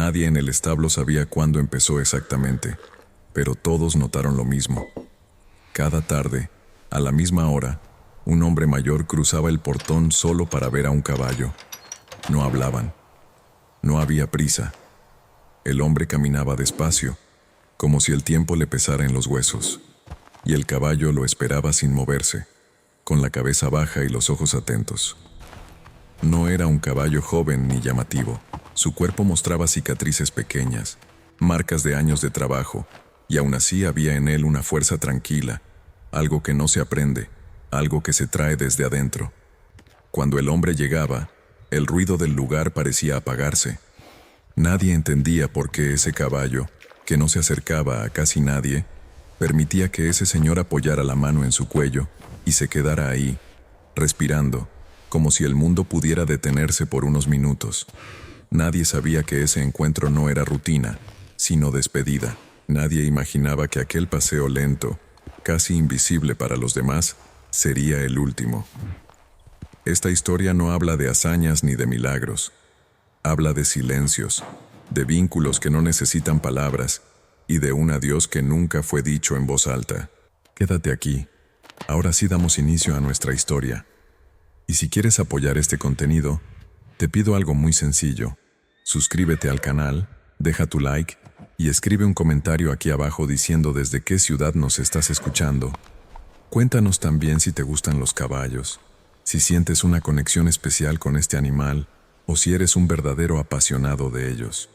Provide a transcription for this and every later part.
Nadie en el establo sabía cuándo empezó exactamente, pero todos notaron lo mismo. Cada tarde, a la misma hora, un hombre mayor cruzaba el portón solo para ver a un caballo. No hablaban. No había prisa. El hombre caminaba despacio, como si el tiempo le pesara en los huesos, y el caballo lo esperaba sin moverse, con la cabeza baja y los ojos atentos. No era un caballo joven ni llamativo. Su cuerpo mostraba cicatrices pequeñas, marcas de años de trabajo, y aún así había en él una fuerza tranquila, algo que no se aprende, algo que se trae desde adentro. Cuando el hombre llegaba, el ruido del lugar parecía apagarse. Nadie entendía por qué ese caballo, que no se acercaba a casi nadie, permitía que ese señor apoyara la mano en su cuello y se quedara ahí, respirando, como si el mundo pudiera detenerse por unos minutos. Nadie sabía que ese encuentro no era rutina, sino despedida. Nadie imaginaba que aquel paseo lento, casi invisible para los demás, sería el último. Esta historia no habla de hazañas ni de milagros. Habla de silencios, de vínculos que no necesitan palabras y de un adiós que nunca fue dicho en voz alta. Quédate aquí. Ahora sí damos inicio a nuestra historia. Y si quieres apoyar este contenido, te pido algo muy sencillo. Suscríbete al canal, deja tu like y escribe un comentario aquí abajo diciendo desde qué ciudad nos estás escuchando. Cuéntanos también si te gustan los caballos, si sientes una conexión especial con este animal o si eres un verdadero apasionado de ellos.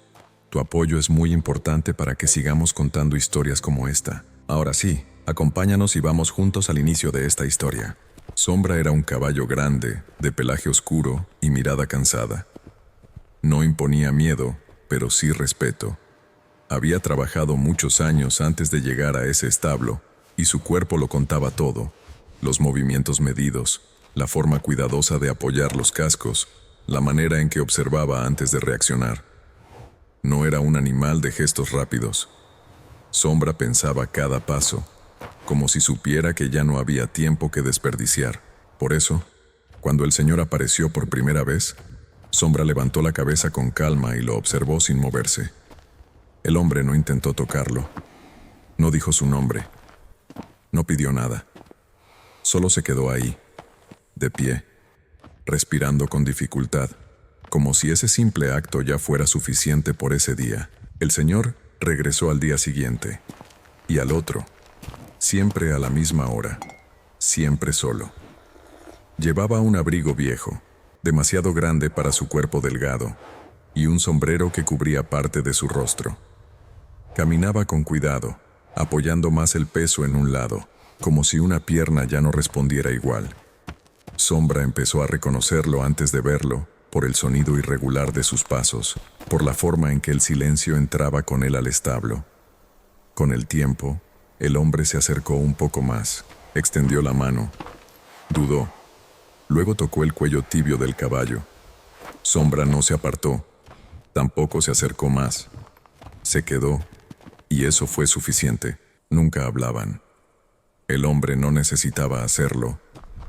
Tu apoyo es muy importante para que sigamos contando historias como esta. Ahora sí, acompáñanos y vamos juntos al inicio de esta historia. Sombra era un caballo grande, de pelaje oscuro y mirada cansada. No imponía miedo, pero sí respeto. Había trabajado muchos años antes de llegar a ese establo, y su cuerpo lo contaba todo: los movimientos medidos, la forma cuidadosa de apoyar los cascos, la manera en que observaba antes de reaccionar. No era un animal de gestos rápidos. Sombra pensaba cada paso, como si supiera que ya no había tiempo que desperdiciar. Por eso, cuando el señor apareció por primera vez, Sombra levantó la cabeza con calma y lo observó sin moverse. El hombre no intentó tocarlo. No dijo su nombre. No pidió nada. Solo se quedó ahí, de pie, respirando con dificultad, como si ese simple acto ya fuera suficiente por ese día. El señor regresó al día siguiente, y al otro, siempre a la misma hora, siempre solo. Llevaba un abrigo viejo, demasiado grande para su cuerpo delgado, y un sombrero que cubría parte de su rostro. Caminaba con cuidado, apoyando más el peso en un lado, como si una pierna ya no respondiera igual. Sombra empezó a reconocerlo antes de verlo, por el sonido irregular de sus pasos, por la forma en que el silencio entraba con él al establo. Con el tiempo, el hombre se acercó un poco más, extendió la mano, dudó, luego tocó el cuello tibio del caballo. Sombra no se apartó, tampoco se acercó más. Se quedó, y eso fue suficiente. Nunca hablaban. El hombre no necesitaba hacerlo.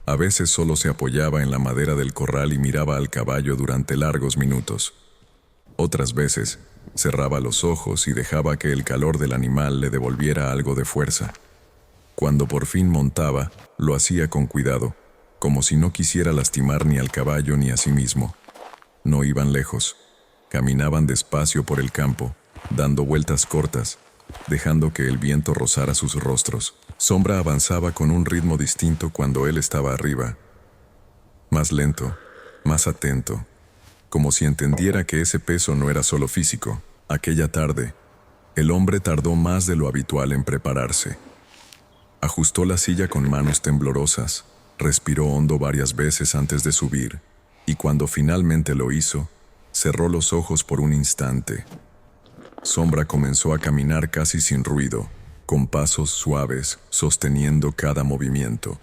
A veces solo se apoyaba en la madera del corral y miraba al caballo durante largos minutos. Otras veces, cerraba los ojos y dejaba que el calor del animal le devolviera algo de fuerza. Cuando por fin montaba, lo hacía con cuidado, como si no quisiera lastimar ni al caballo ni a sí mismo. No iban lejos. Caminaban despacio por el campo, dando vueltas cortas, dejando que el viento rozara sus rostros. Sombra avanzaba con un ritmo distinto cuando él estaba arriba. Más lento, más atento, como si entendiera que ese peso no era solo físico. Aquella tarde, el hombre tardó más de lo habitual en prepararse. Ajustó la silla con manos temblorosas, respiró hondo varias veces antes de subir, y cuando finalmente lo hizo, cerró los ojos por un instante. Sombra comenzó a caminar casi sin ruido, con pasos suaves, sosteniendo cada movimiento.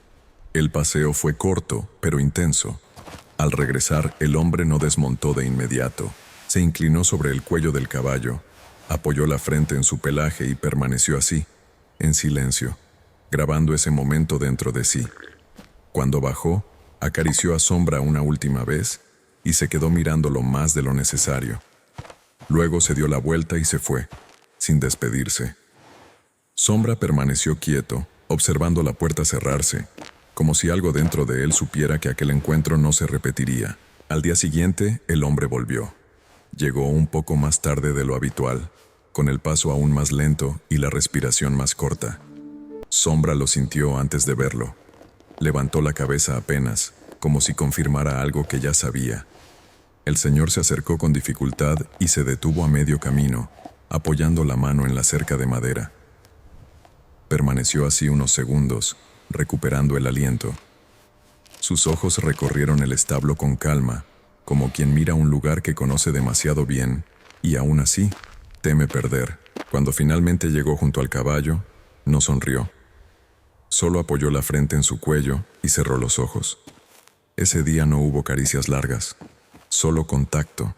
El paseo fue corto, pero intenso. Al regresar, el hombre no desmontó de inmediato. Se inclinó sobre el cuello del caballo, apoyó la frente en su pelaje y permaneció así, en silencio, grabando ese momento dentro de sí. Cuando bajó, acarició a Sombra una última vez y se quedó mirándolo más de lo necesario. Luego se dio la vuelta y se fue, sin despedirse. Sombra permaneció quieto, observando la puerta cerrarse, como si algo dentro de él supiera que aquel encuentro no se repetiría. Al día siguiente, el hombre volvió. Llegó un poco más tarde de lo habitual, con el paso aún más lento y la respiración más corta. Sombra lo sintió antes de verlo. Levantó la cabeza apenas, como si confirmara algo que ya sabía. El señor se acercó con dificultad y se detuvo a medio camino, apoyando la mano en la cerca de madera. Permaneció así unos segundos, recuperando el aliento. Sus ojos recorrieron el establo con calma, como quien mira un lugar que conoce demasiado bien, y aún así, teme perder. Cuando finalmente llegó junto al caballo, no sonrió. Solo apoyó la frente en su cuello y cerró los ojos. Ese día no hubo caricias largas, solo contacto,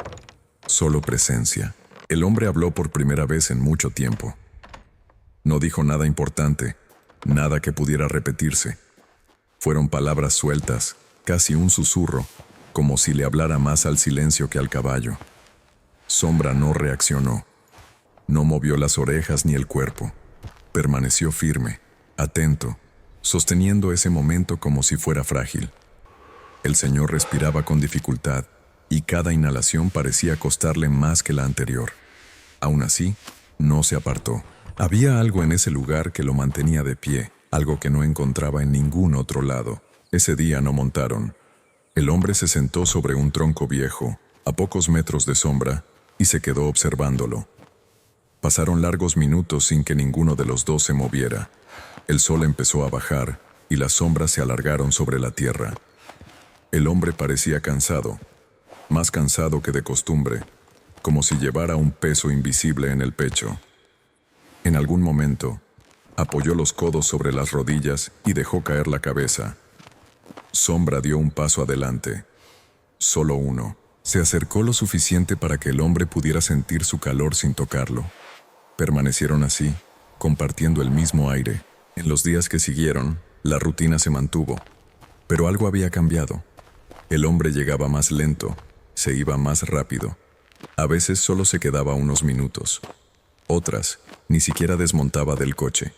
solo presencia. El hombre habló por primera vez en mucho tiempo. No dijo nada importante, nada que pudiera repetirse. Fueron palabras sueltas, casi un susurro, como si le hablara más al silencio que al caballo. Sombra no reaccionó. No movió las orejas ni el cuerpo. Permaneció firme, atento, sosteniendo ese momento como si fuera frágil. El señor respiraba con dificultad, y cada inhalación parecía costarle más que la anterior. Aún así, no se apartó. Había algo en ese lugar que lo mantenía de pie, algo que no encontraba en ningún otro lado. Ese día no montaron. El hombre se sentó sobre un tronco viejo, a pocos metros de Sombra, y se quedó observándolo. Pasaron largos minutos sin que ninguno de los dos se moviera. El sol empezó a bajar, y las sombras se alargaron sobre la tierra. El hombre parecía cansado, más cansado que de costumbre, como si llevara un peso invisible en el pecho. En algún momento, apoyó los codos sobre las rodillas y dejó caer la cabeza. Sombra dio un paso adelante. Solo uno. Se acercó lo suficiente para que el hombre pudiera sentir su calor sin tocarlo. Permanecieron así, compartiendo el mismo aire. En los días que siguieron, la rutina se mantuvo, pero algo había cambiado. El hombre llegaba más lento, se iba más rápido. A veces solo se quedaba unos minutos. Otras, ni siquiera desmontaba del coche.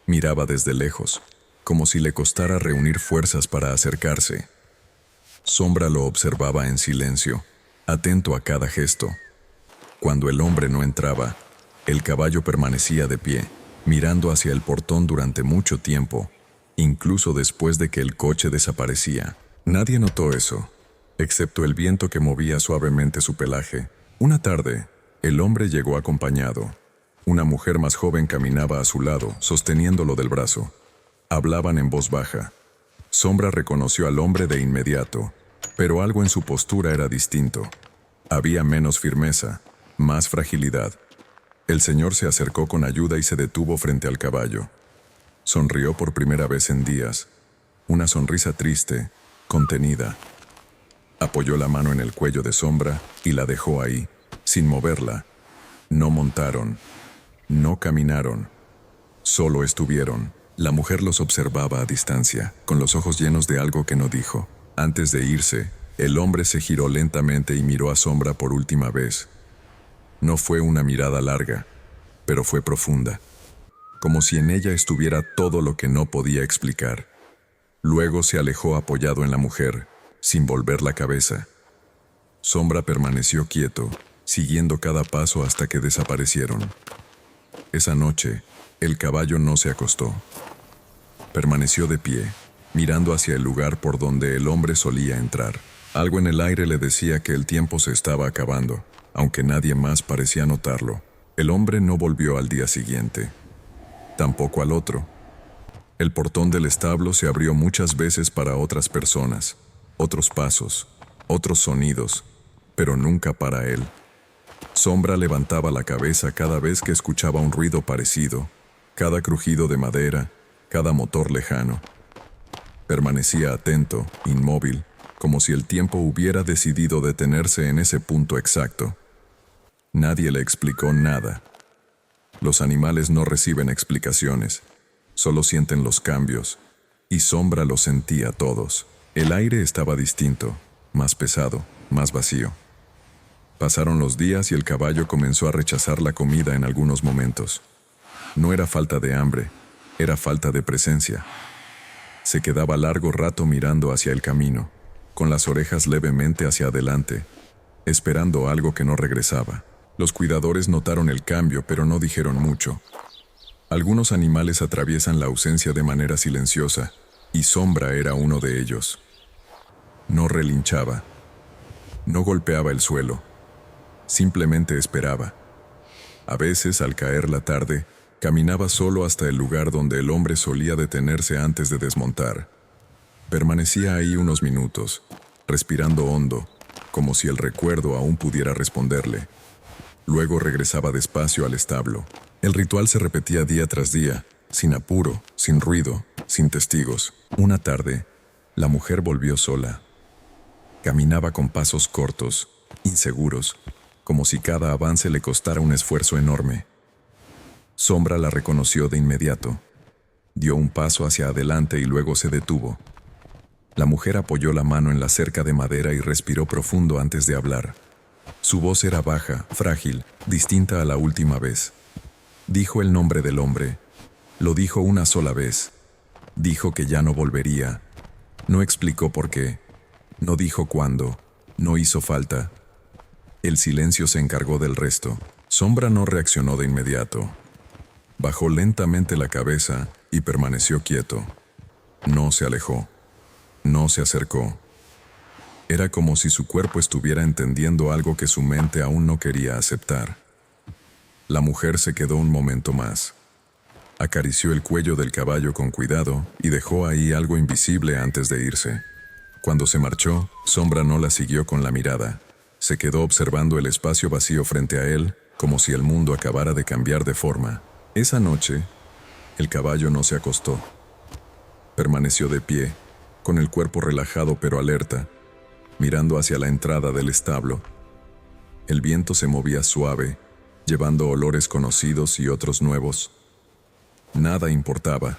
Miraba desde lejos, como si le costara reunir fuerzas para acercarse. Sombra lo observaba en silencio, atento a cada gesto. Cuando el hombre no entraba, el caballo permanecía de pie, mirando hacia el portón durante mucho tiempo, incluso después de que el coche desaparecía. Nadie notó eso, excepto el viento que movía suavemente su pelaje. Una tarde, el hombre llegó acompañado. Una mujer más joven caminaba a su lado, sosteniéndolo del brazo. Hablaban en voz baja. Sombra reconoció al hombre de inmediato, pero algo en su postura era distinto. Había menos firmeza, más fragilidad. El señor se acercó con ayuda y se detuvo frente al caballo. Sonrió por primera vez en días. Una sonrisa triste, contenida. Apoyó la mano en el cuello de Sombra y la dejó ahí, sin moverla. No montaron. No caminaron. Solo estuvieron. La mujer los observaba a distancia, con los ojos llenos de algo que no dijo. Antes de irse, el hombre se giró lentamente y miró a Sombra por última vez. No fue una mirada larga, pero fue profunda, como si en ella estuviera todo lo que no podía explicar. Luego se alejó apoyado en la mujer, sin volver la cabeza. Sombra permaneció quieto, siguiendo cada paso hasta que desaparecieron. Esa noche, el caballo no se acostó. Permaneció de pie, mirando hacia el lugar por donde el hombre solía entrar. Algo en el aire le decía que el tiempo se estaba acabando, aunque nadie más parecía notarlo. El hombre no volvió al día siguiente. Tampoco al otro. El portón del establo se abrió muchas veces para otras personas, otros pasos, otros sonidos, pero nunca para él. Sombra levantaba la cabeza cada vez que escuchaba un ruido parecido, cada crujido de madera, cada motor lejano. Permanecía atento, inmóvil, como si el tiempo hubiera decidido detenerse en ese punto exacto. Nadie le explicó nada. Los animales no reciben explicaciones, solo sienten los cambios, y Sombra los sentía todos. El aire estaba distinto, más pesado, más vacío. Pasaron los días y el caballo comenzó a rechazar la comida en algunos momentos. No era falta de hambre, era falta de presencia. Se quedaba largo rato mirando hacia el camino, con las orejas levemente hacia adelante, esperando algo que no regresaba. Los cuidadores notaron el cambio, pero no dijeron mucho. Algunos animales atraviesan la ausencia de manera silenciosa, y Sombra era uno de ellos. No relinchaba, no golpeaba el suelo, simplemente esperaba. A veces, al caer la tarde, caminaba solo hasta el lugar donde el hombre solía detenerse antes de desmontar. Permanecía ahí unos minutos, respirando hondo, como si el recuerdo aún pudiera responderle. Luego regresaba despacio al establo. El ritual se repetía día tras día, sin apuro, sin ruido, sin testigos. Una tarde, la mujer volvió sola. Caminaba con pasos cortos, inseguros, como si cada avance le costara un esfuerzo enorme. Sombra la reconoció de inmediato. Dio un paso hacia adelante y luego se detuvo. La mujer apoyó la mano en la cerca de madera y respiró profundo antes de hablar. Su voz era baja, frágil, distinta a la última vez. Dijo el nombre del hombre. Lo dijo una sola vez. Dijo que ya no volvería. No explicó por qué. No dijo cuándo. No hizo falta. El silencio se encargó del resto. Sombra no reaccionó de inmediato. Bajó lentamente la cabeza y permaneció quieto. No se alejó. No se acercó. Era como si su cuerpo estuviera entendiendo algo que su mente aún no quería aceptar. La mujer se quedó un momento más. Acarició el cuello del caballo con cuidado y dejó ahí algo invisible antes de irse. Cuando se marchó, Sombra no la siguió con la mirada. Se quedó observando el espacio vacío frente a él, como si el mundo acabara de cambiar de forma. Esa noche, el caballo no se acostó. Permaneció de pie, con el cuerpo relajado pero alerta, mirando hacia la entrada del establo. El viento se movía suave, llevando olores conocidos y otros nuevos. Nada importaba.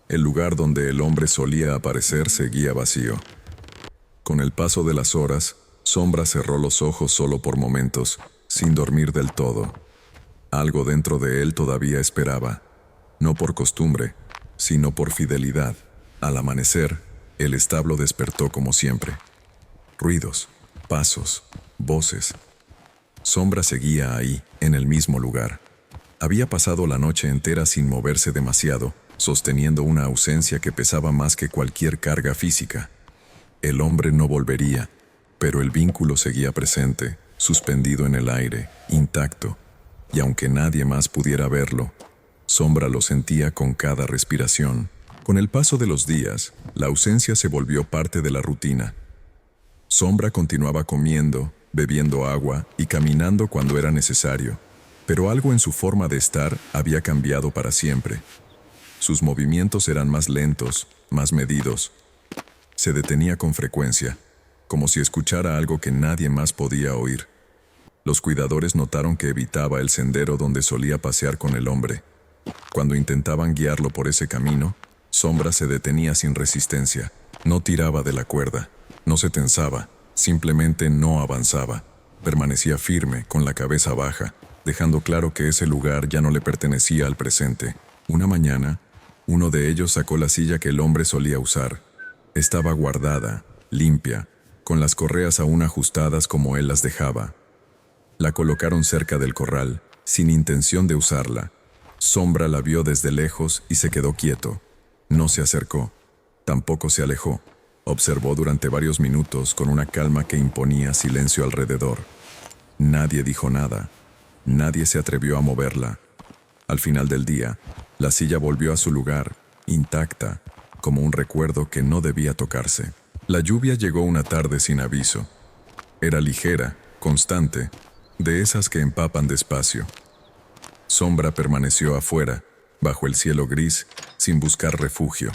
El lugar donde el hombre solía aparecer seguía vacío. Con el paso de las horas, Sombra cerró los ojos solo por momentos, sin dormir del todo. Algo dentro de él todavía esperaba, no por costumbre, sino por fidelidad. Al amanecer, el establo despertó como siempre. Ruidos, pasos, voces. Sombra seguía ahí, en el mismo lugar. Había pasado la noche entera sin moverse demasiado, sosteniendo una ausencia que pesaba más que cualquier carga física. El hombre no volvería, pero el vínculo seguía presente, suspendido en el aire, intacto, y aunque nadie más pudiera verlo, Sombra lo sentía con cada respiración. Con el paso de los días, la ausencia se volvió parte de la rutina. Sombra continuaba comiendo, bebiendo agua y caminando cuando era necesario, pero algo en su forma de estar había cambiado para siempre. Sus movimientos eran más lentos, más medidos. Se detenía con frecuencia, como si escuchara algo que nadie más podía oír. Los cuidadores notaron que evitaba el sendero donde solía pasear con el hombre. Cuando intentaban guiarlo por ese camino, Sombra se detenía sin resistencia. No tiraba de la cuerda, no se tensaba, simplemente no avanzaba. Permanecía firme, con la cabeza baja, dejando claro que ese lugar ya no le pertenecía al presente. Una mañana, uno de ellos sacó la silla que el hombre solía usar. Estaba guardada, limpia, con las correas aún ajustadas como él las dejaba. La colocaron cerca del corral, sin intención de usarla. Sombra la vio desde lejos y se quedó quieto. No se acercó, tampoco se alejó. Observó durante varios minutos con una calma que imponía silencio alrededor. Nadie dijo nada. Nadie se atrevió a moverla. Al final del día, la silla volvió a su lugar, intacta, como un recuerdo que no debía tocarse. La lluvia llegó una tarde sin aviso. Era ligera, constante, de esas que empapan despacio. Sombra permaneció afuera, bajo el cielo gris, sin buscar refugio.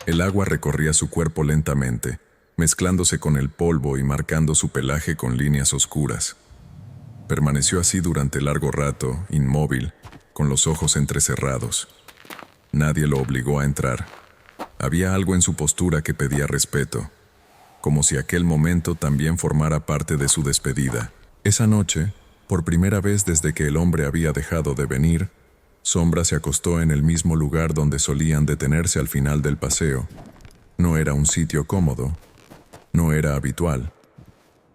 El agua recorría su cuerpo lentamente, mezclándose con el polvo y marcando su pelaje con líneas oscuras. Permaneció así durante largo rato, inmóvil, con los ojos entrecerrados. Nadie lo obligó a entrar. Había algo en su postura que pedía respeto, como si aquel momento también formara parte de su despedida. Esa noche, por primera vez desde que el hombre había dejado de venir, Sombra se acostó en el mismo lugar donde solían detenerse al final del paseo. No era un sitio cómodo, no era habitual,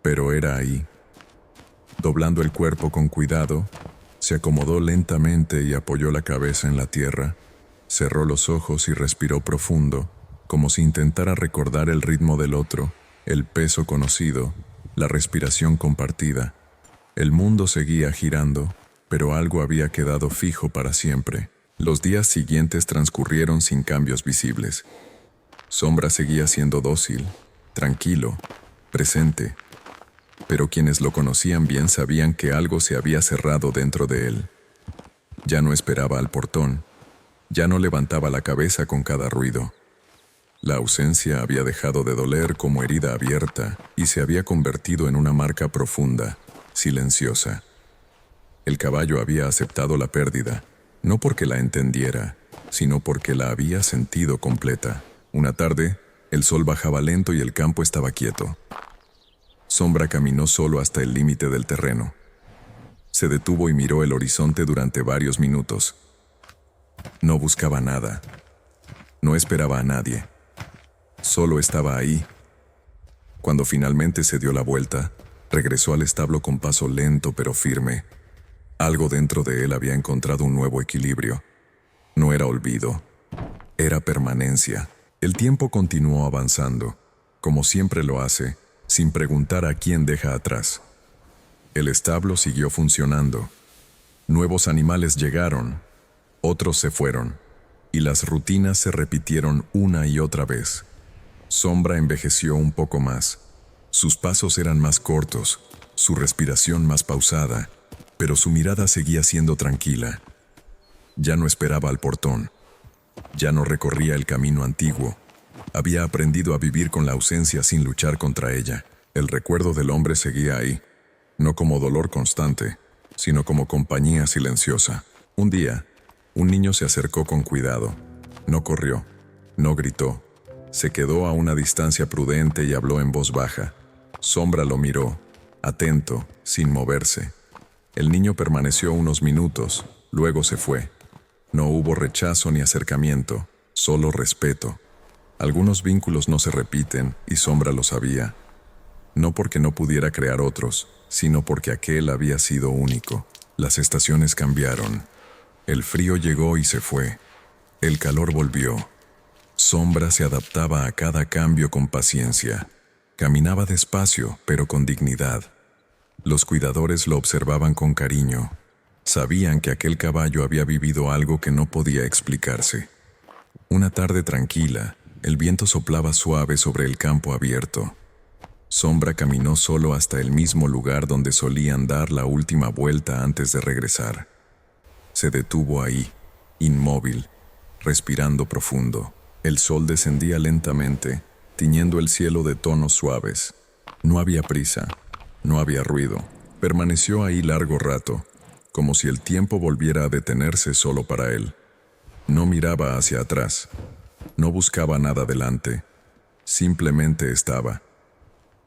pero era ahí. Doblando el cuerpo con cuidado, se acomodó lentamente y apoyó la cabeza en la tierra. Cerró los ojos y respiró profundo, como si intentara recordar el ritmo del otro, el peso conocido, la respiración compartida. El mundo seguía girando, pero algo había quedado fijo para siempre. Los días siguientes transcurrieron sin cambios visibles. Sombra seguía siendo dócil, tranquilo, presente, pero quienes lo conocían bien sabían que algo se había cerrado dentro de él. Ya no esperaba al portón, ya no levantaba la cabeza con cada ruido. La ausencia había dejado de doler como herida abierta y se había convertido en una marca profunda, silenciosa. El caballo había aceptado la pérdida, no porque la entendiera, sino porque la había sentido completa. Una tarde, el sol bajaba lento y el campo estaba quieto. Sombra caminó solo hasta el límite del terreno. Se detuvo y miró el horizonte durante varios minutos. No buscaba nada. No esperaba a nadie. Solo estaba ahí. Cuando finalmente se dio la vuelta, regresó al establo con paso lento pero firme. Algo dentro de él había encontrado un nuevo equilibrio. No era olvido, era permanencia. El tiempo continuó avanzando, como siempre lo hace, sin preguntar a quién deja atrás. El establo siguió funcionando. Nuevos animales llegaron, otros se fueron, y las rutinas se repitieron una y otra vez. Sombra envejeció un poco más. Sus pasos eran más cortos, su respiración más pausada, pero su mirada seguía siendo tranquila. Ya no esperaba al portón. Ya no recorría el camino antiguo. Había aprendido a vivir con la ausencia sin luchar contra ella. El recuerdo del hombre seguía ahí, no como dolor constante, sino como compañía silenciosa. Un día, un niño se acercó con cuidado. No corrió, no gritó. Se quedó a una distancia prudente y habló en voz baja. Sombra lo miró, atento, sin moverse. El niño permaneció unos minutos, luego se fue. No hubo rechazo ni acercamiento, solo respeto. Algunos vínculos no se repiten, y Sombra lo sabía. No porque no pudiera crear otros, sino porque aquel había sido único. Las estaciones cambiaron. El frío llegó y se fue. El calor volvió. Sombra se adaptaba a cada cambio con paciencia. Caminaba despacio, pero con dignidad. Los cuidadores lo observaban con cariño. Sabían que aquel caballo había vivido algo que no podía explicarse. Una tarde tranquila, el viento soplaba suave sobre el campo abierto. Sombra caminó solo hasta el mismo lugar donde solían dar la última vuelta antes de regresar. Se detuvo ahí, inmóvil, respirando profundo. El sol descendía lentamente, tiñendo el cielo de tonos suaves. No había prisa, no había ruido. Permaneció ahí largo rato, como si el tiempo volviera a detenerse solo para él. No miraba hacia atrás, no buscaba nada delante, simplemente estaba.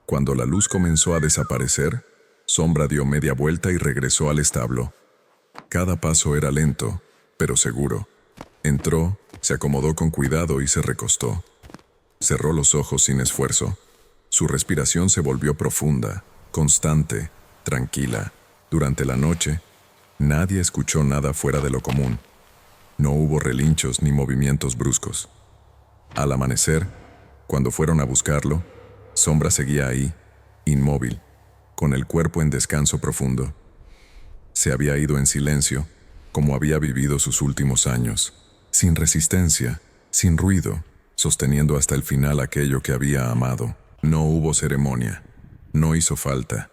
Cuando la luz comenzó a desaparecer, Sombra dio media vuelta y regresó al establo. Cada paso era lento, pero seguro. Entró, se acomodó con cuidado y se recostó. Cerró los ojos sin esfuerzo. Su respiración se volvió profunda, constante, tranquila. Durante la noche, nadie escuchó nada fuera de lo común. No hubo relinchos ni movimientos bruscos. Al amanecer, cuando fueron a buscarlo, Sombra seguía ahí, inmóvil, con el cuerpo en descanso profundo. Se había ido en silencio, como había vivido sus últimos años, sin resistencia, sin ruido, sosteniendo hasta el final aquello que había amado. No hubo ceremonia, no hizo falta.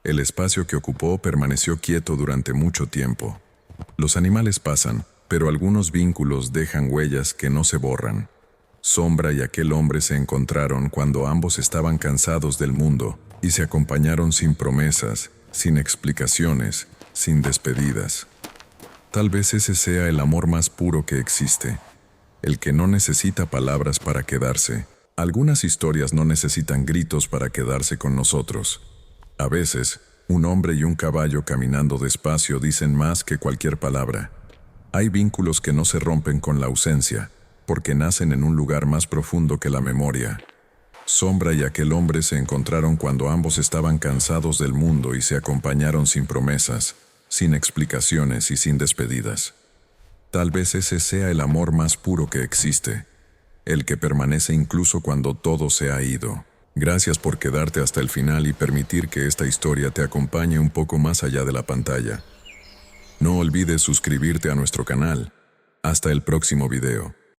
El espacio que ocupó permaneció quieto durante mucho tiempo. Los animales pasan, pero algunos vínculos dejan huellas que no se borran. Sombra y aquel hombre se encontraron cuando ambos estaban cansados del mundo y se acompañaron sin promesas, sin explicaciones, sin despedidas. Tal vez ese sea el amor más puro que existe, el que no necesita palabras para quedarse. Algunas historias no necesitan gritos para quedarse con nosotros. A veces, Un hombre y un caballo caminando despacio dicen más que cualquier palabra. Hay vínculos que no se rompen con la ausencia, porque nacen en un lugar más profundo que la memoria. Sombra y aquel hombre se encontraron cuando ambos estaban cansados del mundo y se acompañaron sin promesas, sin explicaciones y sin despedidas. Tal vez ese sea el amor más puro que existe, el que permanece incluso cuando todo se ha ido. Gracias por quedarte hasta el final y permitir que esta historia te acompañe un poco más allá de la pantalla. No olvides suscribirte a nuestro canal. Hasta el próximo video.